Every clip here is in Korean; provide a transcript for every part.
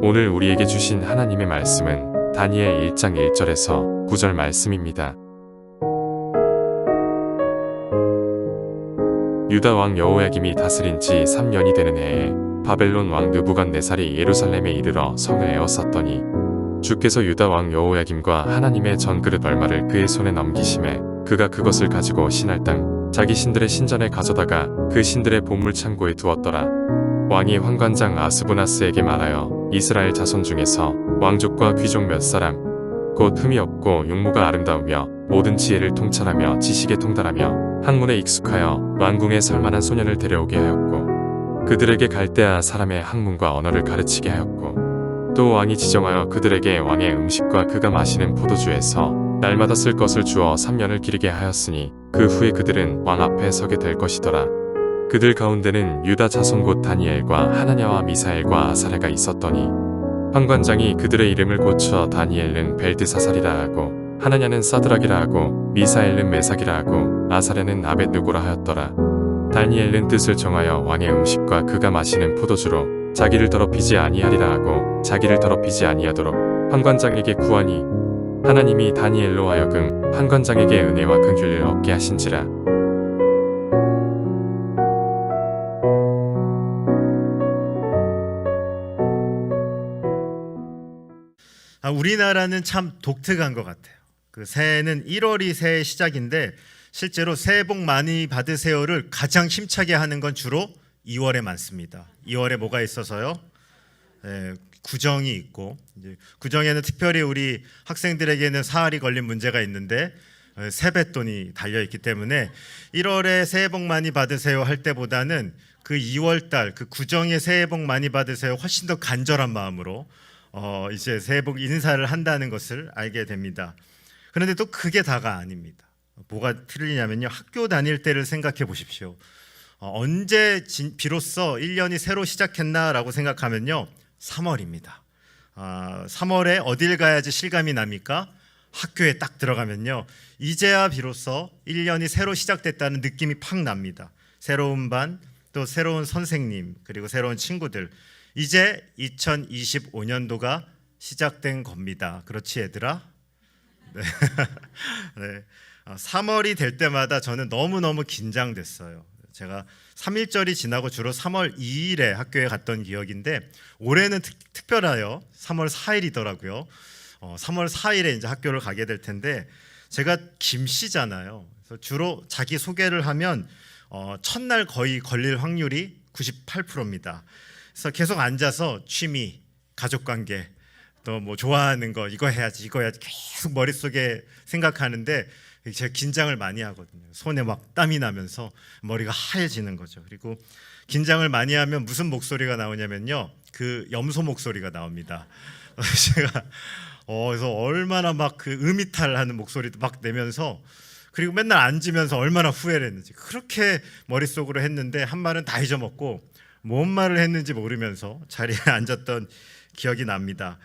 오늘 우리에게 주신 하나님의 말씀은 다니엘 1장 1절에서 9절 말씀입니다. 유다 왕 여호야김이 다스린 지 3년이 되는 해에 바벨론 왕 느부갓네살이 예루살렘에 이르러 성을 에워쌌더니 주께서 유다 왕 여호야김과 하나님의 전그릇 얼마를 그의 손에 넘기심에 그가 그것을 가지고 신할 땅 자기 신들의 신전에 가져다가 그 신들의 보물 창고에 두었더라. 왕이 환관장 아스부나스에게 말하여 이스라엘 자손 중에서 왕족과 귀족 몇 사람 곧 흠이 없고 용모가 아름다우며 모든 지혜를 통찰하며 지식에 통달하며 학문에 익숙하여 왕궁에 설만한 소년을 데려오게 하였고 그들에게 갈대아 사람의 학문과 언어를 가르치게 하였고 또 왕이 지정하여 그들에게 왕의 음식과 그가 마시는 포도주에서 날마다 쓸 것을 주어 3년을 기르게 하였으니 그 후에 그들은 왕 앞에 서게 될 것이더라. 그들 가운데는 유다 자손 곧 다니엘과 하나냐와 미사엘과 아사랴가 있었더니 환관장이 그들의 이름을 고쳐 다니엘은 벨드사살이라 하고 하나냐는 사드락이라 하고 미사엘은 메삭이라 하고 아사랴는 아벳느고라 하였더라. 다니엘은 뜻을 정하여 왕의 음식과 그가 마시는 포도주로 자기를 더럽히지 아니하리라 하고 자기를 더럽히지 아니하도록 환관장에게 구하니 하나님이 다니엘로 하여금 환관장에게 은혜와 긍휼을 얻게 하신지라. 우리나라는 참 독특한 것 같아요. 그 새해는 1월이 새해 시작인데 실제로 새해 복 많이 받으세요를 가장 힘차게 하는 건 주로 2월에 많습니다. 2월에 뭐가 있어서요? 구정이 있고 이제 구정에는 특별히 우리 학생들에게는 사활이 걸린 문제가 있는데 세뱃돈이 달려있기 때문에 1월에 새해 복 많이 받으세요 할 때보다는 그 2월달 그 구정에 새해 복 많이 받으세요 훨씬 더 간절한 마음으로 이제 새해 복 인사를 한다는 것을 알게 됩니다. 그런데 또 그게 다가 아닙니다. 뭐가 틀리냐면요, 학교 다닐 때를 생각해 보십시오. 언제 비로소 1년이 새로 시작했나라고 생각하면요 3월입니다. 3월에 어딜 가야지 실감이 납니까? 학교에 딱 들어가면요 이제야 비로소 1년이 새로 시작됐다는 느낌이 팍 납니다. 새로운 반, 또 새로운 선생님, 그리고 새로운 친구들, 이제 2025년도가 시작된 겁니다. 그렇지 얘들아? 네. 네. 3월이 될 때마다 저는 너무너무 긴장됐어요. 제가 3.1절이 지나고 주로 3월 2일에 학교에 갔던 기억인데 올해는 특별하여 3월 4일이더라고요. 3월 4일에 이제 학교를 가게 될 텐데 제가 김씨잖아요. 그래서 주로 자기 소개를 하면 첫날 거의 걸릴 확률이 98%입니다. 그래서 계속 앉아서 취미, 가족관계, 또 뭐 좋아하는 거 이거 해야지 이거 해야지 계속 머릿속에 생각하는데 제가 긴장을 많이 하거든요. 손에 막 땀이 나면서 머리가 하얘지는 거죠. 그리고 긴장을 많이 하면 무슨 목소리가 나오냐면요 그 염소 목소리가 나옵니다. 제가 그래서 얼마나 막 그 음이탈하는 목소리도 막 내면서, 그리고 맨날 앉으면서 얼마나 후회를 했는지, 그렇게 머릿속으로 했는데 한 말은 다 잊어먹고 뭔 말을 했는지 모르면서 자리에 앉았던 기억이 납니다.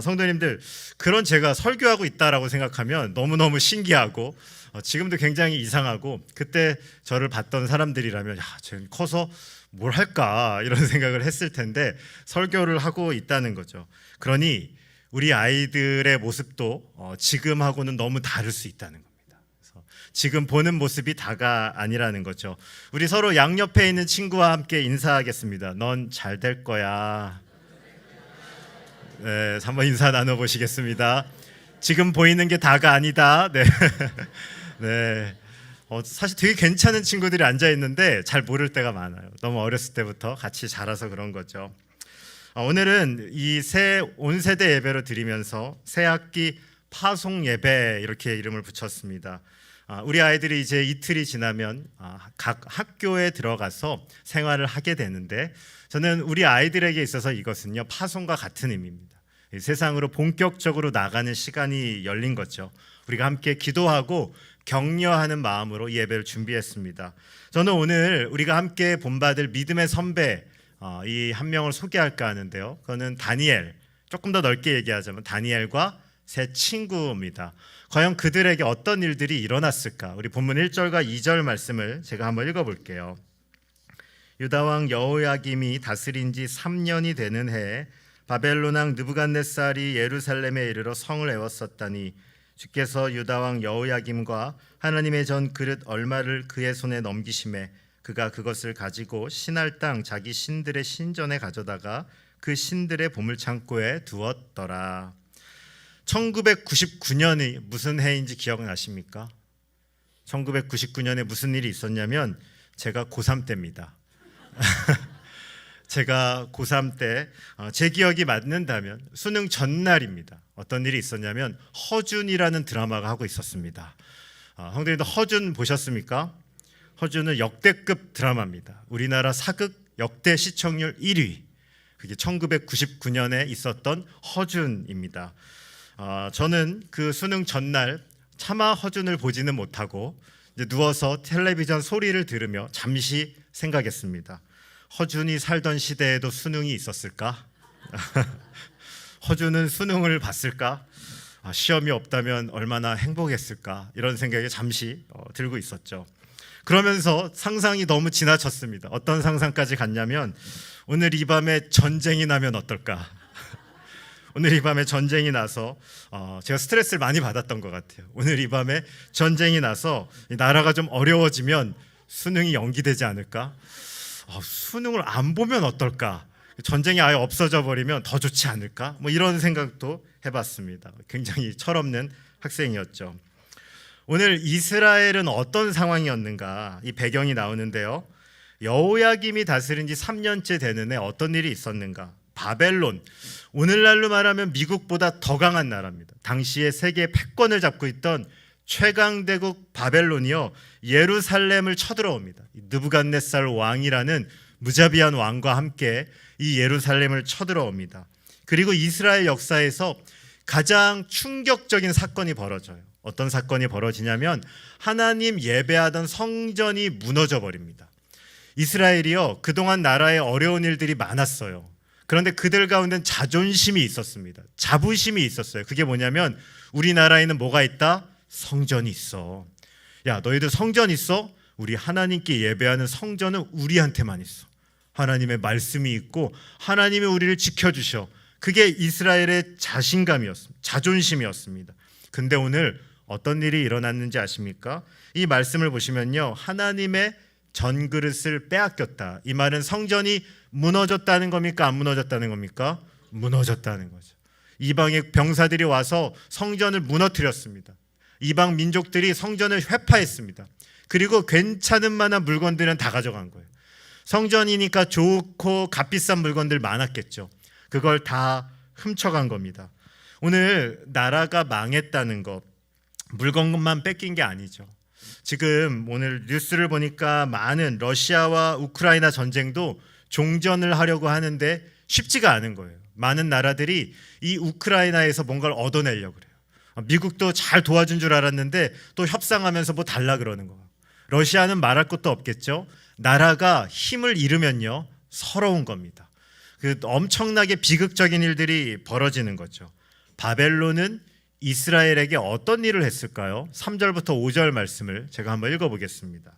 성도님들, 그런 제가 설교하고 있다라고 생각하면 너무너무 신기하고 지금도 굉장히 이상하고, 그때 저를 봤던 사람들이라면 쟤는 커서 뭘 할까 이런 생각을 했을 텐데 설교를 하고 있다는 거죠. 그러니 우리 아이들의 모습도 지금하고는 너무 다를 수 있다는 겁니다. 그래서 지금 보는 모습이 다가 아니라는 거죠. 우리 서로 양옆에 있는 친구와 함께 인사하겠습니다. 넌 잘 될 거야. 네, 한번 인사 나눠보시겠습니다. 지금 보이는 게 다가 아니다. 네, 네. 사실 되게 괜찮은 친구들이 앉아 있는데 잘 모를 때가 많아요. 너무 어렸을 때부터 같이 자라서 그런 거죠. 오늘은 이 새 온세대 예배로 드리면서 새학기 파송 예배 이렇게 이름을 붙였습니다. 우리 아이들이 이제 이틀이 지나면 각 학교에 들어가서 생활을 하게 되는데, 저는 우리 아이들에게 있어서 이것은요 파송과 같은 의미입니다. 세상으로 본격적으로 나가는 시간이 열린 거죠. 우리가 함께 기도하고 격려하는 마음으로 예배를 준비했습니다. 저는 오늘 우리가 함께 본받을 믿음의 선배 이 한 명을 소개할까 하는데요, 그거는 다니엘, 조금 더 넓게 얘기하자면 다니엘과 세 친구입니다. 과연 그들에게 어떤 일들이 일어났을까? 우리 본문 1절과 2절 말씀을 제가 한번 읽어볼게요. 유다왕 여호야김이 다스린 지 3년이 되는 해에 바벨론 왕 느부갓네살이 예루살렘에 이르러 성을 에웠었다니 주께서 유다 왕 여호야김과 하나님의 전 그릇 얼마를 그의 손에 넘기심에 그가 그것을 가지고 신할 땅 자기 신들의 신전에 가져다가 그 신들의 보물창고에 두었더라. 1999년이 무슨 해인지 기억나십니까? 1999년에 무슨 일이 있었냐면 제가 고3 때입니다. 제가 고3 때 제 기억이 맞는다면 수능 전날입니다. 어떤 일이 있었냐면 허준이라는 드라마가 하고 있었습니다. 형들도 허준 보셨습니까? 허준은 역대급 드라마입니다. 우리나라 사극 역대 시청률 1위. 그게 1999년에 있었던 허준입니다. 저는 그 수능 전날 차마 허준을 보지는 못하고 이제 누워서 텔레비전 소리를 들으며 잠시 생각했습니다. 허준이 살던 시대에도 수능이 있었을까? 허준은 수능을 봤을까? 시험이 없다면 얼마나 행복했을까? 이런 생각이 잠시 들고 있었죠. 그러면서 상상이 너무 지나쳤습니다. 어떤 상상까지 갔냐면 오늘 이 밤에 전쟁이 나면 어떨까? 오늘 이 밤에 전쟁이 나서 제가 스트레스를 많이 받았던 것 같아요. 오늘 이 밤에 전쟁이 나서 나라가 좀 어려워지면 수능이 연기되지 않을까? 수능을 안 보면 어떨까? 전쟁이 아예 없어져 버리면 더 좋지 않을까? 뭐 이런 생각도 해봤습니다. 굉장히 철없는 학생이었죠. 오늘 이스라엘은 어떤 상황이었는가? 이 배경이 나오는데요. 여호야김이 다스린 지 3년째 되는 해 어떤 일이 있었는가? 바벨론, 오늘날로 말하면 미국보다 더 강한 나라입니다. 당시에 세계 패권을 잡고 있던 최강대국 바벨론이요, 예루살렘을 쳐들어옵니다. 느부갓네살 왕이라는 무자비한 왕과 함께 이 예루살렘을 쳐들어옵니다. 그리고 이스라엘 역사에서 가장 충격적인 사건이 벌어져요. 어떤 사건이 벌어지냐면 하나님 예배하던 성전이 무너져 버립니다. 이스라엘이요, 그동안 나라에 어려운 일들이 많았어요. 그런데 그들 가운데는 자존심이 있었습니다. 자부심이 있었어요. 그게 뭐냐면 우리나라에는 뭐가 있다? 성전이 있어. 야, 너희들 성전 있어? 우리 하나님께 예배하는 성전은 우리한테만 있어. 하나님의 말씀이 있고 하나님이 우리를 지켜주셔. 그게 이스라엘의 자신감이었습니다. 자존심이었습니다. 근데 오늘 어떤 일이 일어났는지 아십니까? 이 말씀을 보시면요, 하나님의 전그릇을 빼앗겼다. 이 말은 성전이 무너졌다는 겁니까? 안 무너졌다는 겁니까? 무너졌다는 거죠. 이방의 병사들이 와서 성전을 무너뜨렸습니다. 이방 민족들이 성전을 회파했습니다. 그리고 괜찮은 만한 물건들은 다 가져간 거예요. 성전이니까 좋고 값비싼 물건들 많았겠죠. 그걸 다 훔쳐간 겁니다. 오늘 나라가 망했다는 것, 물건만 뺏긴 게 아니죠. 지금 오늘 뉴스를 보니까 많은 러시아와 우크라이나 전쟁도 종전을 하려고 하는데 쉽지가 않은 거예요. 많은 나라들이 이 우크라이나에서 뭔가를 얻어내려고 그래요. 미국도 잘 도와준 줄 알았는데 또 협상하면서 뭐 달라 그러는 거예요. 러시아는 말할 것도 없겠죠. 나라가 힘을 잃으면요, 서러운 겁니다. 그 엄청나게 비극적인 일들이 벌어지는 거죠. 바벨론은 이스라엘에게 어떤 일을 했을까요? 3절부터 5절 말씀을 제가 한번 읽어보겠습니다.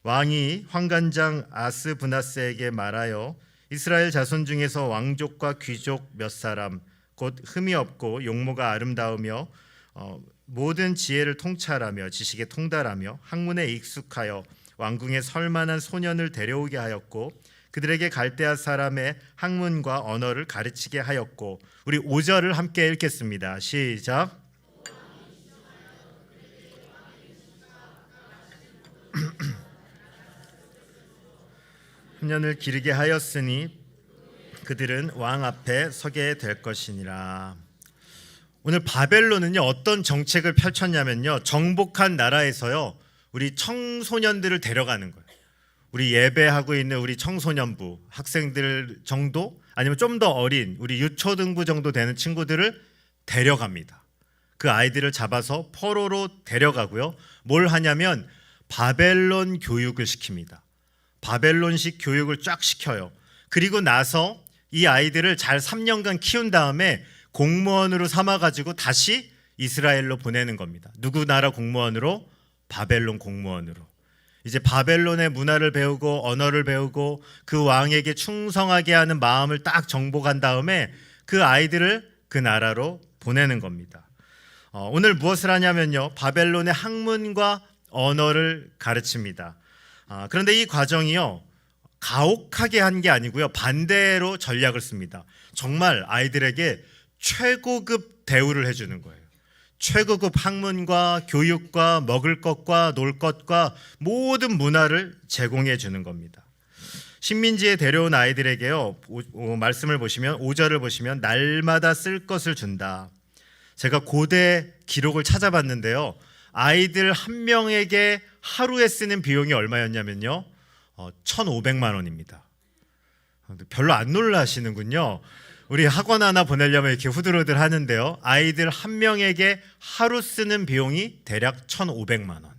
왕이 환관장 아스브나스에게 말하여 이스라엘 자손 중에서 왕족과 귀족 몇 사람, 곧 흠이 없고 용모가 아름다우며 모든 지혜를 통찰하며 지식에 통달하며 학문에 익숙하여 왕궁에 설만한 소년을 데려오게 하였고 그들에게 갈대아 사람의 학문과 언어를 가르치게 하였고, 우리 5절을 함께 읽겠습니다. 시작. 흠년을 기르게 하였으니 그들은 왕 앞에 서게 될 것이니라. 오늘 바벨론은요, 어떤 정책을 펼쳤냐면요, 정복한 나라에서요, 우리 청소년들을 데려가는 거예요. 우리 예배하고 있는 우리 청소년부 학생들 정도, 아니면 좀 더 어린 우리 유초등부 정도 되는 친구들을 데려갑니다. 그 아이들을 잡아서 포로로 데려가고요, 뭘 하냐면 바벨론 교육을 시킵니다. 바벨론식 교육을 쫙 시켜요. 그리고 나서 이 아이들을 잘 3년간 키운 다음에 공무원으로 삼아가지고 다시 이스라엘로 보내는 겁니다. 누구 나라 공무원으로? 바벨론 공무원으로. 이제 바벨론의 문화를 배우고 언어를 배우고 그 왕에게 충성하게 하는 마음을 딱 정복한 다음에 그 아이들을 그 나라로 보내는 겁니다. 오늘 무엇을 하냐면요, 바벨론의 학문과 언어를 가르칩니다. 그런데 이 과정이요, 가혹하게 한 게 아니고요, 반대로 전략을 씁니다. 정말 아이들에게 최고급 대우를 해주는 거예요. 최고급 학문과 교육과 먹을 것과 놀 것과 모든 문화를 제공해 주는 겁니다. 식민지에 데려온 아이들에게요, 말씀을 보시면 5절을 보시면 날마다 쓸 것을 준다. 제가 고대 기록을 찾아봤는데요, 아이들 한 명에게 하루에 쓰는 비용이 얼마였냐면요, 1,500만 원입니다. 별로 안 놀라시는군요. 우리 학원 하나 보내려면 이렇게 후들후들 하는데요, 아이들 한 명에게 하루 쓰는 비용이 대략 1,500만 원.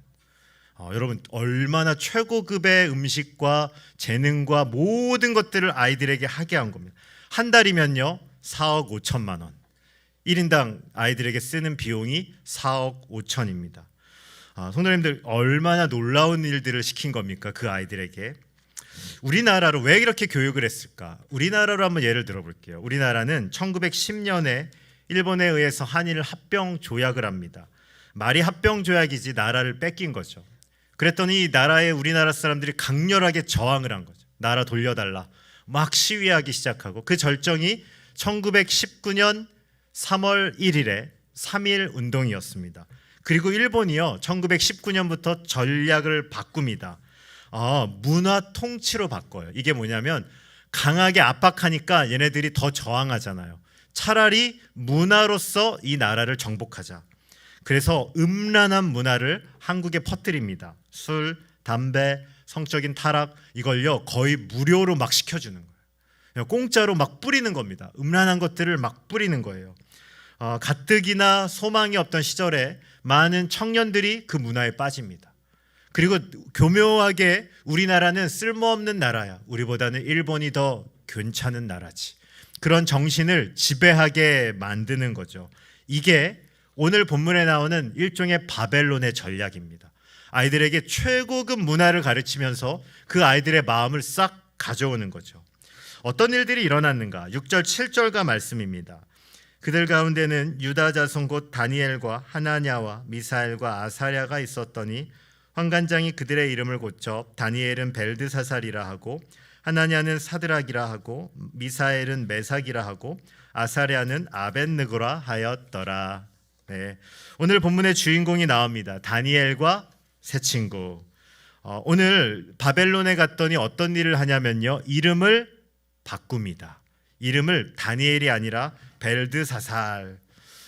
여러분, 얼마나 최고급의 음식과 재능과 모든 것들을 아이들에게 하게 한 겁니다. 한 달이면요 4억 5천만 원, 1인당 아이들에게 쓰는 비용이 4억 5천입니다. 성도님들, 얼마나 놀라운 일들을 시킨 겁니까, 그 아이들에게. 우리나라로 왜 이렇게 교육을 했을까? 우리나라로 한번 예를 들어볼게요. 우리나라는 1910년에 일본에 의해서 한일 합병 조약을 합니다. 말이 합병 조약이지 나라를 뺏긴 거죠. 그랬더니 나라에 우리나라 사람들이 강렬하게 저항을 한 거죠. 나라 돌려달라, 막 시위하기 시작하고, 그 절정이 1919년 3월 1일에 3.1 운동이었습니다. 그리고 일본이요 1919년부터 전략을 바꿉니다. 문화 통치로 바꿔요. 이게 뭐냐면, 강하게 압박하니까 얘네들이 더 저항하잖아요. 차라리 문화로서 이 나라를 정복하자. 그래서 음란한 문화를 한국에 퍼뜨립니다. 술, 담배, 성적인 타락, 이걸요 거의 무료로 막 시켜주는 거예요. 공짜로 막 뿌리는 겁니다. 음란한 것들을 막 뿌리는 거예요. 가뜩이나 소망이 없던 시절에 많은 청년들이 그 문화에 빠집니다. 그리고 교묘하게 우리나라는 쓸모없는 나라야, 우리보다는 일본이 더 괜찮은 나라지, 그런 정신을 지배하게 만드는 거죠. 이게 오늘 본문에 나오는 일종의 바벨론의 전략입니다. 아이들에게 최고급 문화를 가르치면서 그 아이들의 마음을 싹 가져오는 거죠. 어떤 일들이 일어났는가? 6절 7절과 말씀입니다. 그들 가운데는 유다 자손 곧 다니엘과 하나냐와 미사엘과 아사랴가 있었더니 환관장이 그들의 이름을 고쳐 다니엘은 벨드사살이라 하고, 하나냐는 사드락이라 하고, 미사엘은 메삭이라 하고, 아사랴는 아벳느고라 하였더라. 네, 오늘 본문의 주인공이 나옵니다. 다니엘과 세 친구. 오늘 바벨론에 갔더니 어떤 일을 하냐면요, 이름을 바꿉니다. 이름을 다니엘이 아니라 벨드사살.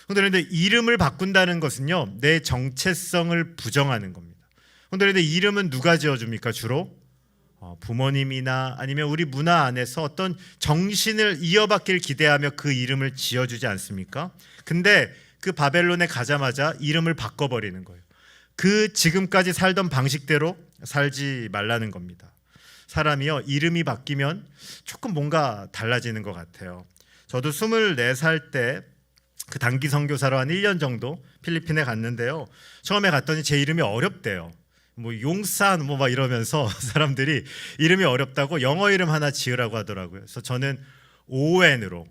그런데 이름을 바꾼다는 것은요, 내 정체성을 부정하는 겁니다. 그런데 이름은 누가 지어줍니까? 주로 부모님이나 아니면 우리 문화 안에서 어떤 정신을 이어받길 기대하며 그 이름을 지어주지 않습니까? 근데 그 바벨론에 가자마자 이름을 바꿔버리는 거예요. 그 지금까지 살던 방식대로 살지 말라는 겁니다. 사람이요, 이름이 바뀌면 조금 뭔가 달라지는 것 같아요. 저도 24살 때 그 단기 선교사로 한 1년 정도 필리핀에 갔는데요, 처음에 갔더니 제 이름이 어렵대요. 뭐 용산 뭐 막 이러면서 사람들이 이름이 어렵다고 영어 이름 하나 지으라고 하더라고요. 그래서 저는 오웬으로,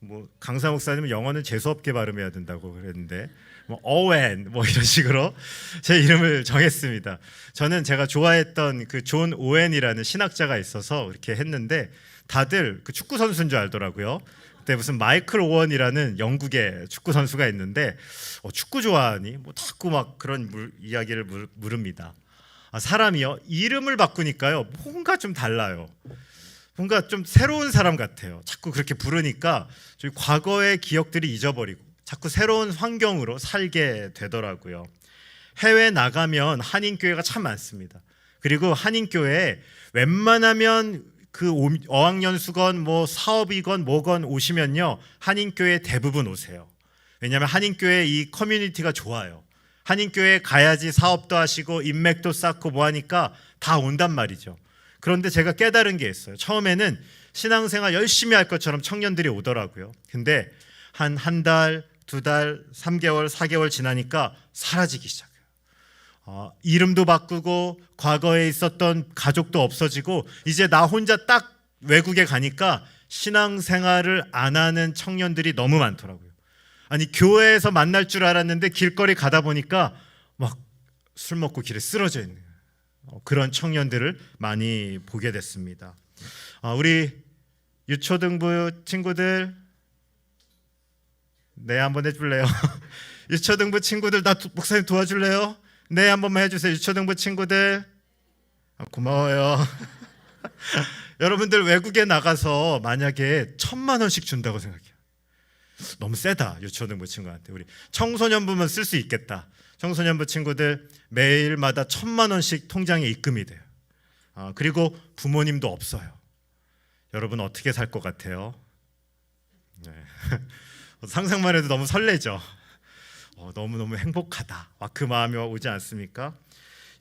뭐 강사 목사님은 영어는 재수없게 발음해야 된다고 그랬는데 뭐 오웬 뭐 이런 식으로 제 이름을 정했습니다. 저는 제가 좋아했던 그 존 오웬이라는 신학자가 있어서 이렇게 했는데 다들 그 축구 선수인 줄 알더라고요. 그때 무슨 마이클 오원이라는 영국의 축구 선수가 있는데 축구 좋아하니? 뭐 자꾸 막 그런 이야기를 물읍니다. 사람이요, 이름을 바꾸니까요 뭔가 좀 달라요. 뭔가 좀 새로운 사람 같아요. 자꾸 그렇게 부르니까 저희 과거의 기억들이 잊어버리고 자꾸 새로운 환경으로 살게 되더라고요. 해외 나가면 한인교회가 참 많습니다. 그리고 한인교회에 웬만하면 그 어학연수건 뭐 사업이건 뭐건 오시면요 한인교회 대부분 오세요. 왜냐하면 한인교회 이 커뮤니티가 좋아요. 한인교회 가야지 사업도 하시고 인맥도 쌓고 뭐 하니까 다 온단 말이죠. 그런데 제가 깨달은 게 있어요. 처음에는 신앙생활 열심히 할 것처럼 청년들이 오더라고요. 근데 한 달, 2달, 3개월, 4개월 지나니까 사라지기 시작해요. 이름도 바꾸고 과거에 있었던 가족도 없어지고 이제 나 혼자 딱 외국에 가니까 신앙생활을 안 하는 청년들이 너무 많더라고요. 아니 교회에서 만날 줄 알았는데 길거리 가다 보니까 막 술 먹고 길에 쓰러져 있는 그런 청년들을 많이 보게 됐습니다. 우리 유초등부 친구들 네 한번 해줄래요? 유초등부 친구들 나 목사님 도와줄래요? 네 한 번만 해주세요. 유초등부 친구들 고마워요. 여러분들 외국에 나가서 만약에 1,000,000원씩 준다고 생각해요. 너무 세다. 유초등부 친구한테 우리 청소년부면 쓸 수 있겠다. 청소년부 친구들 매일마다 1,000,000원씩 통장에 입금이 돼요. 그리고 부모님도 없어요. 여러분 어떻게 살 것 같아요? 네. 상상만 해도 너무 설레죠. 너무너무 행복하다. 그 마음이 오지 않습니까?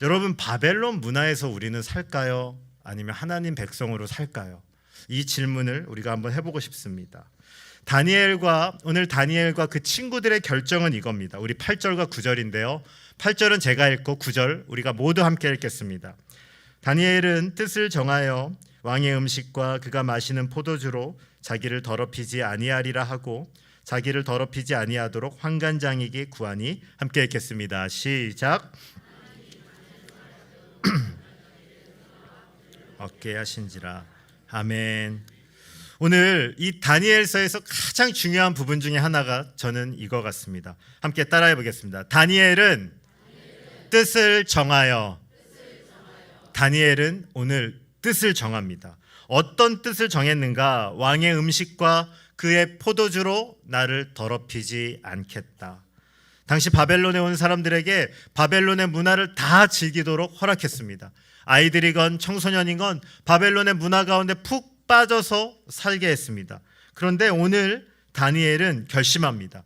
여러분 바벨론 문화에서 우리는 살까요? 아니면 하나님 백성으로 살까요? 이 질문을 우리가 한번 해보고 싶습니다. 오늘 다니엘과 그 친구들의 결정은 이겁니다. 우리 8절과 9절인데요. 8절은 제가 읽고 9절 우리가 모두 함께 읽겠습니다. 다니엘은 뜻을 정하여 왕의 음식과 그가 마시는 포도주로 자기를 더럽히지 아니하리라 하고 자기를 더럽히지 아니하도록 환관장에게 구하니 함께 읽겠습니다. 시작. 얻게 하신지라. 아멘. 오늘 이 다니엘서에서 가장 중요한 부분 중에 하나가 저는 이거 같습니다. 함께 따라해 보겠습니다. 다니엘은 뜻을 정하여. 다니엘은 오늘 뜻을 정합니다. 어떤 뜻을 정했는가? 왕의 음식과 그의 포도주로 나를 더럽히지 않겠다. 당시 바벨론에 온 사람들에게 바벨론의 문화를 다 즐기도록 허락했습니다. 아이들이건 청소년이건 바벨론의 문화 가운데 푹 빠져서 살게 했습니다. 그런데 오늘 다니엘은 결심합니다.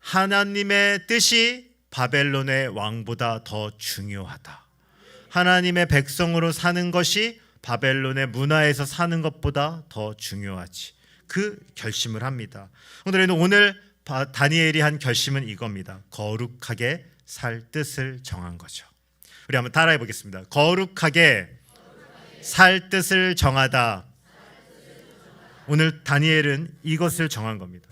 하나님의 뜻이 바벨론의 왕보다 더 중요하다. 하나님의 백성으로 사는 것이 바벨론의 문화에서 사는 것보다 더 중요하지. 그 결심을 합니다. 오늘 다니엘이 한 결심은 이겁니다. 거룩하게 살 뜻을 정한 거죠. 우리 한번 따라해 보겠습니다. 거룩하게 살 뜻을 정하다. 오늘 다니엘은 이것을 정한 겁니다.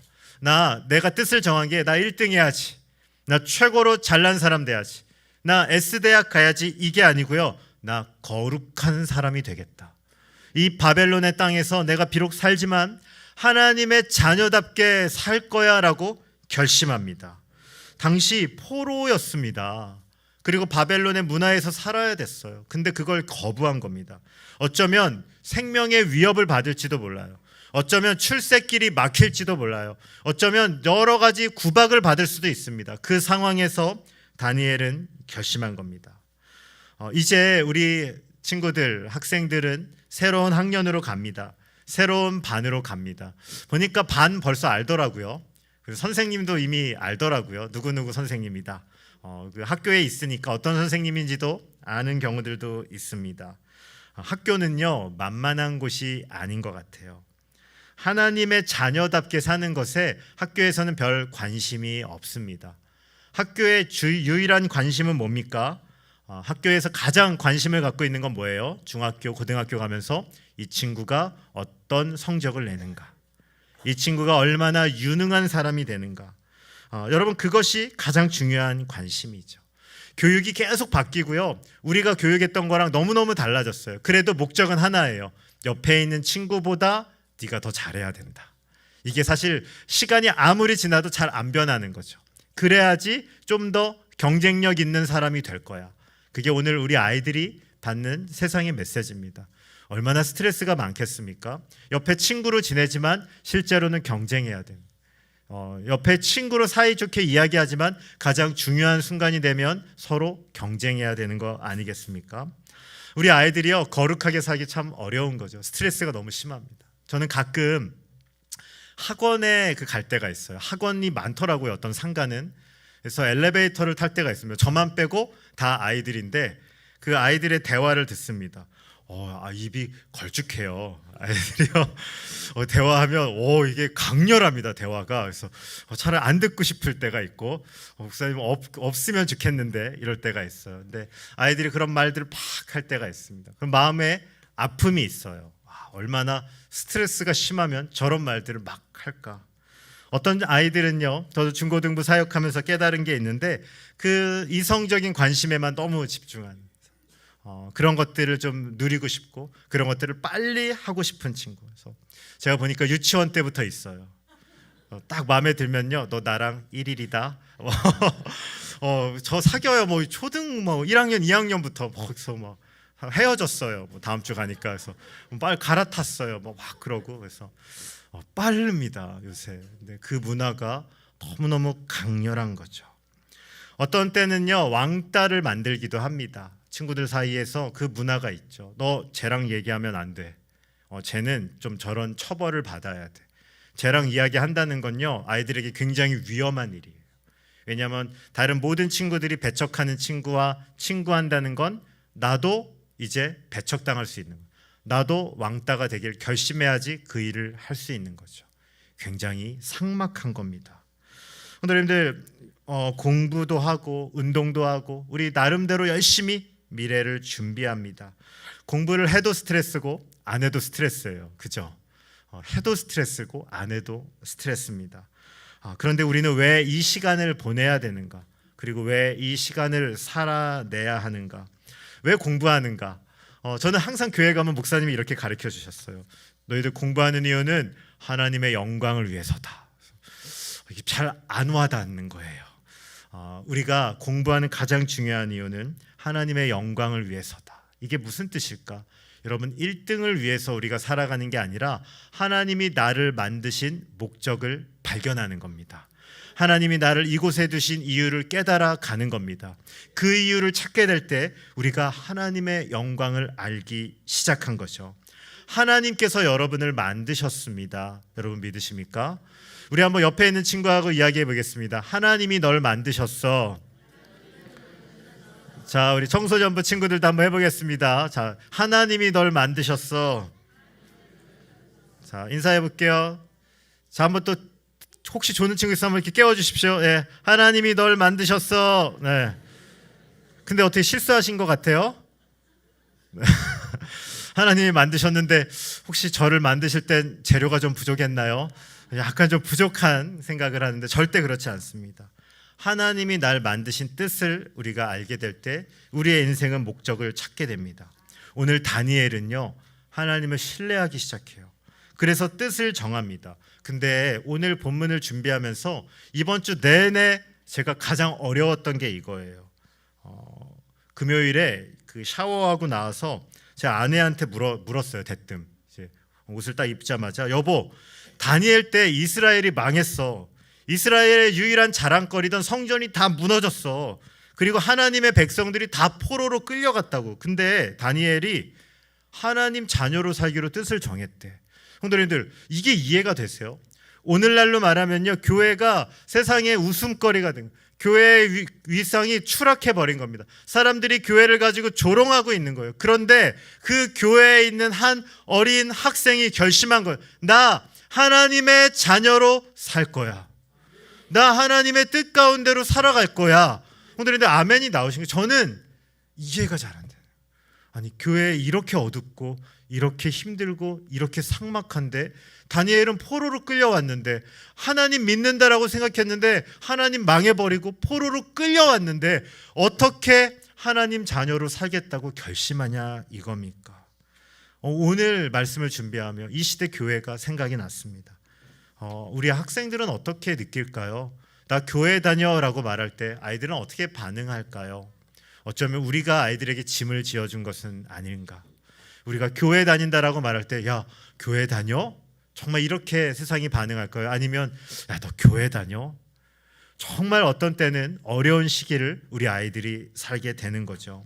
내가 뜻을 정한 게 나 1등 해야지. 나 최고로 잘난 사람 돼야지. 나 S대학 가야지. 이게 아니고요. 나 거룩한 사람이 되겠다. 이 바벨론의 땅에서 내가 비록 살지만 하나님의 자녀답게 살 거야 라고 결심합니다. 당시 포로였습니다. 그리고 바벨론의 문화에서 살아야 됐어요. 근데 그걸 거부한 겁니다. 어쩌면 생명의 위협을 받을지도 몰라요. 어쩌면 출세길이 막힐지도 몰라요. 어쩌면 여러 가지 구박을 받을 수도 있습니다. 그 상황에서 다니엘은 결심한 겁니다. 이제 우리 친구들, 학생들은 새로운 학년으로 갑니다. 새로운 반으로 갑니다. 보니까 반 벌써 알더라고요. 그래서 선생님도 이미 알더라고요. 누구누구 선생님이다. 그 학교에 있으니까 어떤 선생님인지도 아는 경우들도 있습니다. 학교는요, 만만한 곳이 아닌 것 같아요. 하나님의 자녀답게 사는 것에 학교에서는 별 관심이 없습니다. 학교의 유일한 관심은 뭡니까? 학교에서 가장 관심을 갖고 있는 건 뭐예요? 중학교, 고등학교 가면서 이 친구가 어떤 성적을 내는가? 이 친구가 얼마나 유능한 사람이 되는가? 여러분, 그것이 가장 중요한 관심이죠. 교육이 계속 바뀌고요. 우리가 교육했던 거랑 너무너무 달라졌어요. 그래도 목적은 하나예요. 옆에 있는 친구보다 네가 더 잘해야 된다. 이게 사실 시간이 아무리 지나도 잘 안 변하는 거죠. 그래야지 좀 더 경쟁력 있는 사람이 될 거야. 그게 오늘 우리 아이들이 받는 세상의 메시지입니다. 얼마나 스트레스가 많겠습니까? 옆에 친구로 지내지만 실제로는 경쟁해야 됩니다. 옆에 친구로 사이좋게 이야기하지만 가장 중요한 순간이 되면 서로 경쟁해야 되는 거 아니겠습니까? 우리 아이들이요, 거룩하게 살기 참 어려운 거죠. 스트레스가 너무 심합니다. 저는 가끔 학원에 갈 때가 있어요. 학원이 많더라고요. 어떤 상가는. 그래서 엘리베이터를 탈 때가 있습니다. 저만 빼고 다 아이들인데 그 아이들의 대화를 듣습니다. 입이 걸쭉해요. 아이들이요. 대화하면 이게 강렬합니다. 대화가. 그래서 차라리 안 듣고 싶을 때가 있고 목사님 없으면 좋겠는데 이럴 때가 있어요. 근데 아이들이 그런 말들을 막 할 때가 있습니다. 그럼 마음에 아픔이 있어요. 얼마나 스트레스가 심하면 저런 말들을 막 할까. 어떤 아이들은요, 저도 중고등부 사역하면서 깨달은 게 있는데 그 이성적인 관심에만 너무 집중하는 그런 것들을 좀 누리고 싶고 그런 것들을 빨리 하고 싶은 친구. 그래서 제가 보니까 유치원 때부터 있어요. 딱 마음에 들면요, 너 나랑 1일이다. 저 사겨요. 초등 1학년, 2학년부터 벌써 헤어졌어요. 다음 주 가니까. 그래서 빨리 갈아탔어요. 막 그러고. 그래서 빠릅니다 요새. 근데 그 문화가 너무너무 강렬한 거죠. 어떤 때는요, 왕따를 만들기도 합니다. 친구들 사이에서 그 문화가 있죠. 너 쟤랑 얘기하면 안 돼. 쟤는 좀 저런 처벌을 받아야 돼. 쟤랑 이야기한다는 건요, 아이들에게 굉장히 위험한 일이에요. 왜냐하면 다른 모든 친구들이 배척하는 친구와 친구한다는 건 나도 이제 배척당할 수 있는 거예요. 나도 왕따가 되길 결심해야지 그 일을 할 수 있는 거죠. 굉장히 삭막한 겁니다. 여러분들, 공부도 하고 운동도 하고 우리 나름대로 열심히 미래를 준비합니다. 공부를 해도 스트레스고 안 해도 스트레스예요. 그죠? 해도 스트레스고 안 해도 스트레스입니다. 그런데 우리는 왜 이 시간을 보내야 되는가? 그리고 왜 이 시간을 살아내야 하는가? 왜 공부하는가? 저는 항상 교회 가면 목사님이 이렇게 가르쳐 주셨어요. 너희들 공부하는 이유는 하나님의 영광을 위해서다. 이게 잘 안 와닿는 거예요. 우리가 공부하는 가장 중요한 이유는 하나님의 영광을 위해서다. 이게 무슨 뜻일까? 여러분, 1등을 위해서 우리가 살아가는 게 아니라 하나님이 나를 만드신 목적을 발견하는 겁니다. 하나님이 나를 이곳에 두신 이유를 깨달아 가는 겁니다. 그 이유를 찾게 될 때 우리가 하나님의 영광을 알기 시작한 거죠. 하나님께서 여러분을 만드셨습니다. 여러분 믿으십니까? 우리 한번 옆에 있는 친구하고 이야기해 보겠습니다. 하나님이 널 만드셨어. 자, 우리 청소년부 친구들도 한번 해보겠습니다. 자, 하나님이 널 만드셨어. 자, 인사해 볼게요. 자, 한번 또 혹시 조는 친구 있으면 이렇게 깨워주십시오. 네, 하나님이 널 만드셨어. 네. 근데 어떻게 실수하신 것 같아요? 하나님이 만드셨는데 혹시 저를 만드실 땐 재료가 좀 부족했나요? 약간 좀 부족한 생각을 하는데 절대 그렇지 않습니다. 하나님이 날 만드신 뜻을 우리가 알게 될 때 우리의 인생은 목적을 찾게 됩니다. 오늘 다니엘은요, 하나님을 신뢰하기 시작해요. 그래서 뜻을 정합니다. 근데 오늘 본문을 준비하면서 이번 주 내내 제가 가장 어려웠던 게 이거예요. 금요일에 그 샤워하고 나와서 제 아내한테 물었어요. 대뜸 이제 옷을 딱 입자마자, 여보, 다니엘 때 이스라엘이 망했어. 이스라엘의 유일한 자랑거리던 성전이 다 무너졌어. 그리고 하나님의 백성들이 다 포로로 끌려갔다고. 근데 다니엘이 하나님 자녀로 살기로 뜻을 정했대. 성도님들, 이게 이해가 되세요? 오늘날로 말하면요, 교회가 세상의 웃음거리가 된, 교회의 위상이 추락해버린 겁니다. 사람들이 교회를 가지고 조롱하고 있는 거예요. 그런데 그 교회에 있는 한 어린 학생이 결심한 거예요. 나 하나님의 자녀로 살 거야. 나 하나님의 뜻 가운데로 살아갈 거야. 근데 아멘이 나오신 게 저는 이해가 잘 안 돼요. 아니, 교회 이렇게 어둡고 이렇게 힘들고 이렇게 삭막한데 다니엘은 포로로 끌려왔는데, 하나님 믿는다라고 생각했는데 하나님 망해버리고 포로로 끌려왔는데 어떻게 하나님 자녀로 살겠다고 결심하냐 이겁니까? 오늘 말씀을 준비하며 이 시대 교회가 생각이 났습니다. 우리 학생들은 어떻게 느낄까요? 나 교회 다녀라고 말할 때 아이들은 어떻게 반응할까요? 어쩌면 우리가 아이들에게 짐을 지어준 것은 아닌가? 우리가 교회 다닌다라고 말할 때, 야, 교회 다녀? 정말 이렇게 세상이 반응할까요? 아니면 야, 너 교회 다녀? 정말 어떤 때는 어려운 시기를 우리 아이들이 살게 되는 거죠.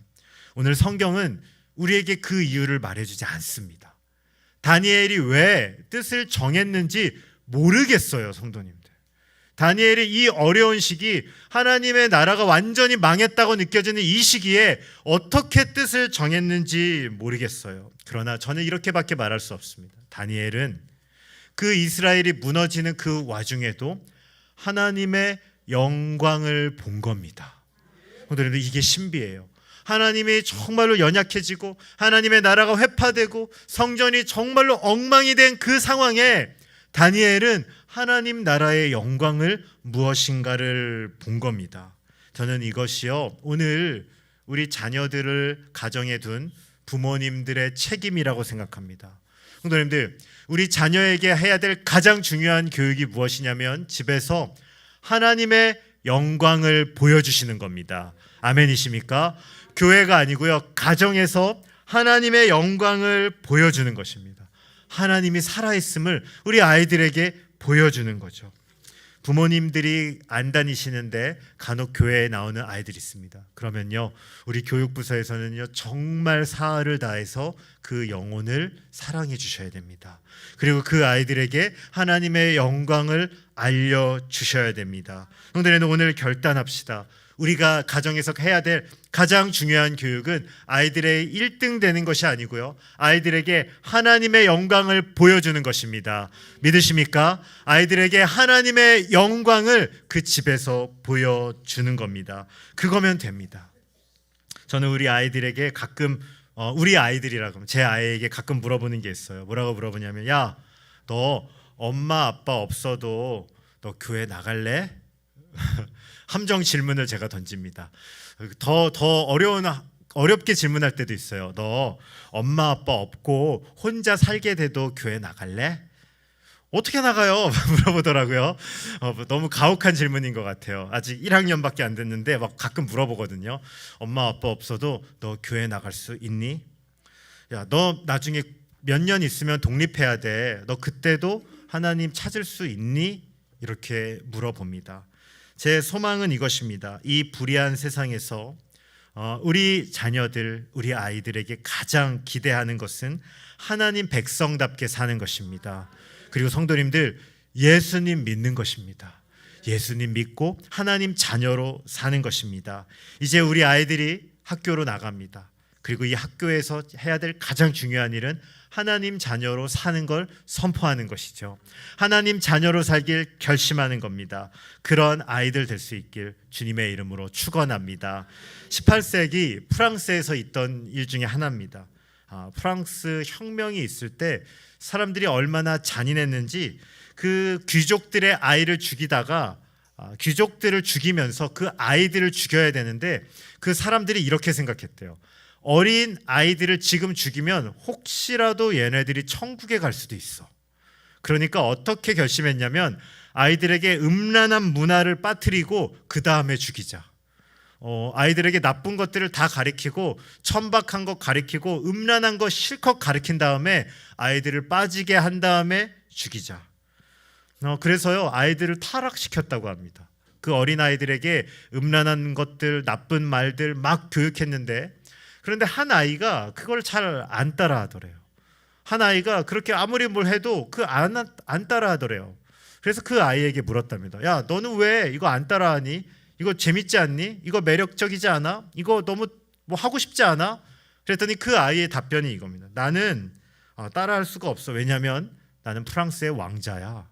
오늘 성경은 우리에게 그 이유를 말해주지 않습니다. 다니엘이 왜 뜻을 정했는지 모르겠어요, 성도님들. 다니엘이 이 어려운 시기, 하나님의 나라가 완전히 망했다고 느껴지는 이 시기에 어떻게 뜻을 정했는지 모르겠어요. 그러나 저는 이렇게밖에 말할 수 없습니다. 다니엘은 그 이스라엘이 무너지는 그 와중에도 하나님의 영광을 본 겁니다. 오늘은 이게 신비예요. 하나님이 정말로 연약해지고 하나님의 나라가 회파되고 성전이 정말로 엉망이 된 그 상황에 다니엘은 하나님 나라의 영광을 무엇인가를 본 겁니다. 저는 이것이요, 오늘 우리 자녀들을 가정에 둔 부모님들의 책임이라고 생각합니다. 성도님들, 우리 자녀에게 해야 될 가장 중요한 교육이 무엇이냐면 집에서 하나님의 영광을 보여주시는 겁니다. 아멘이십니까? 교회가 아니고요, 가정에서 하나님의 영광을 보여주는 것입니다. 하나님이 살아있음을 우리 아이들에게 보여주는 거죠. 부모님들이 안 다니시는데 간혹 교회에 나오는 아이들이 있습니다. 그러면요, 우리 교육부서에서는요 정말 사활을 다해서 그 영혼을 사랑해 주셔야 됩니다. 그리고 그 아이들에게 하나님의 영광을 알려주셔야 됩니다. 성도님들, 오늘 결단합시다. 우리가 가정에서 해야 될 가장 중요한 교육은 아이들의 1등 되는 것이 아니고요, 아이들에게 하나님의 영광을 보여주는 것입니다. 믿으십니까? 아이들에게 하나님의 영광을 그 집에서 보여주는 겁니다. 그거면 됩니다. 저는 우리 아이들에게 가끔 우리 아이들이라고 하면 제 아이에게 가끔 물어보는 게 있어요. 뭐라고 물어보냐면, 야, 너 엄마 아빠 없어도 너 교회 나갈래? 함정 질문을 제가 던집니다. 더 어렵게 질문할 때도 있어요. 너 엄마 아빠 없고 혼자 살게 돼도 교회 나갈래? 어떻게 나가요? 물어보더라고요. 너무 가혹한 질문인 것 같아요. 아직 1학년밖에 안 됐는데 막 가끔 물어보거든요. 엄마 아빠 없어도 너 교회 나갈 수 있니? 야, 너 나중에 몇 년 있으면 독립해야 돼. 너 그때도 하나님 찾을 수 있니? 이렇게 물어봅니다. 제 소망은 이것입니다. 이 불의한 세상에서 우리 자녀들, 우리 아이들에게 가장 기대하는 것은 하나님 백성답게 사는 것입니다. 그리고 성도님들, 예수님 믿는 것입니다. 예수님 믿고 하나님 자녀로 사는 것입니다. 이제 우리 아이들이 학교로 나갑니다. 그리고 이 학교에서 해야 될 가장 중요한 일은 하나님 자녀로 사는 걸 선포하는 것이죠. 하나님 자녀로 살길 결심하는 겁니다. 그런 아이들 될 수 있길 주님의 이름으로 축원합니다. 18세기 프랑스에서 있던 일 중에 하나입니다. 프랑스 혁명이 있을 때 사람들이 얼마나 잔인했는지 그 귀족들의 아이를 죽이다가 귀족들을 죽이면서 그 아이들을 죽여야 되는데 그 사람들이 이렇게 생각했대요. 어린 아이들을 지금 죽이면 혹시라도 얘네들이 천국에 갈 수도 있어. 그러니까 어떻게 결심했냐면 아이들에게 음란한 문화를 빠뜨리고 그 다음에 죽이자. 아이들에게 나쁜 것들을 다 가르치고 천박한 것 가르치고 음란한 거 실컷 가르친 다음에 아이들을 빠지게 한 다음에 죽이자. 그래서요, 아이들을 타락시켰다고 합니다. 그 어린 아이들에게 음란한 것들, 나쁜 말들 막 교육했는데, 그런데 한 아이가 그걸 잘 안 따라하더래요. 한 아이가 그렇게 아무리 뭘 해도 안 따라하더래요. 그래서 그 아이에게 물었답니다. 야, 너는 왜 이거 안 따라하니? 이거 재밌지 않니? 이거 매력적이지 않아? 이거 너무 뭐 하고 싶지 않아? 그랬더니 그 아이의 답변이 이겁니다. 나는 따라할 수가 없어. 왜냐하면 나는 프랑스의 왕자야.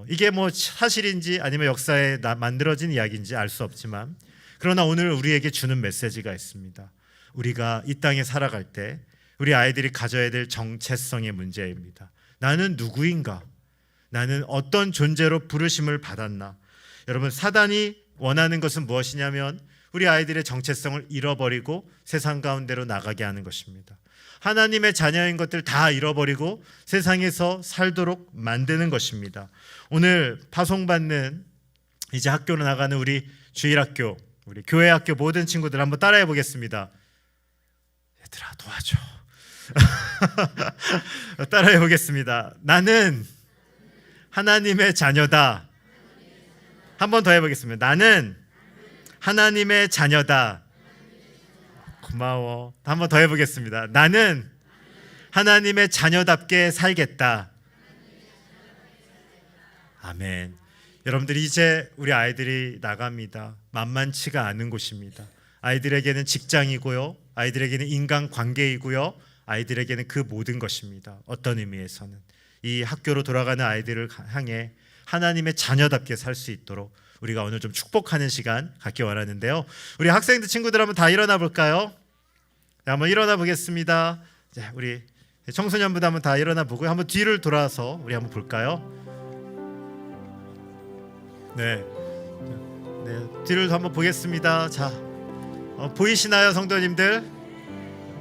이게 뭐 사실인지 아니면 역사에 만들어진 이야기인지 알 수 없지만, 그러나 오늘 우리에게 주는 메시지가 있습니다. 우리가 이 땅에 살아갈 때 우리 아이들이 가져야 될 정체성의 문제입니다. 나는 누구인가? 나는 어떤 존재로 부르심을 받았나? 여러분, 사단이 원하는 것은 무엇이냐면 우리 아이들의 정체성을 잃어버리고 세상 가운데로 나가게 하는 것입니다. 하나님의 자녀인 것들 다 잃어버리고 세상에서 살도록 만드는 것입니다. 오늘 파송받는 이제 학교로 나가는 우리 주일학교, 우리 교회학교 모든 친구들 한번 따라해 보겠습니다. 얘들아, 도와줘. 따라해 보겠습니다. 나는 하나님의 자녀다. 한 번 더 해보겠습니다. 나는 하나님의 자녀다. 고마워. 한 번 더 해보겠습니다. 나는 하나님의 자녀답게 살겠다. 아멘. 여러분들이 이제 우리 아이들이 나갑니다. 만만치가 않은 곳입니다. 아이들에게는 직장이고요, 아이들에게는 인간관계이고요, 아이들에게는 그 모든 것입니다. 어떤 의미에서는 이 학교로 돌아가는 아이들을 향해 하나님의 자녀답게 살 수 있도록 우리가 오늘 좀 축복하는 시간 갖기 원하는데요. 우리 학생들 친구들 한번 다 일어나 볼까요? 네, 한번 일어나 보겠습니다. 자, 우리 청소년부도 한번 다 일어나 보고요. 한번 뒤를 돌아서 우리 한번 볼까요? 네, 뒤를 한번 보겠습니다. 자, 보이시나요, 성도님들?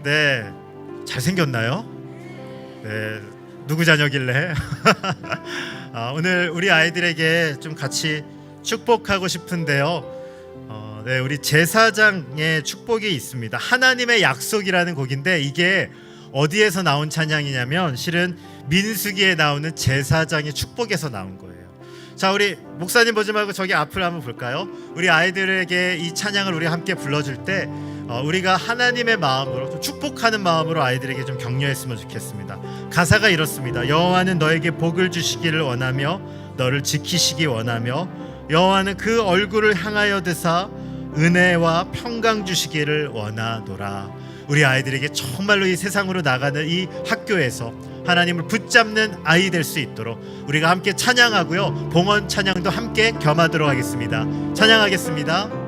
네, 잘생겼나요? 네, 누구 자녀길래? 오늘 우리 아이들에게 좀 같이 축복하고 싶은데요. 네, 우리 제사장의 축복이 있습니다. 하나님의 약속이라는 곡인데 이게 어디에서 나온 찬양이냐면 실은 민수기에 나오는 제사장의 축복에서 나온 거예요. 자, 우리 목사님 보지 말고 저기 앞을 한번 볼까요? 우리 아이들에게 이 찬양을 우리 함께 불러줄 때 우리가 하나님의 마음으로 좀 축복하는 마음으로 아이들에게 좀 격려했으면 좋겠습니다. 가사가 이렇습니다. 여호와는 너에게 복을 주시기를 원하며 너를 지키시기 원하며 여호와는 그 얼굴을 향하여 드사 은혜와 평강 주시기를 원하노라. 우리 아이들에게 정말로 이 세상으로 나가는 이 학교에서 하나님을 붙잡는 아이 될 수 있도록 우리가 함께 찬양하고요. 봉헌 찬양도 함께 겸하도록 하겠습니다. 찬양하겠습니다.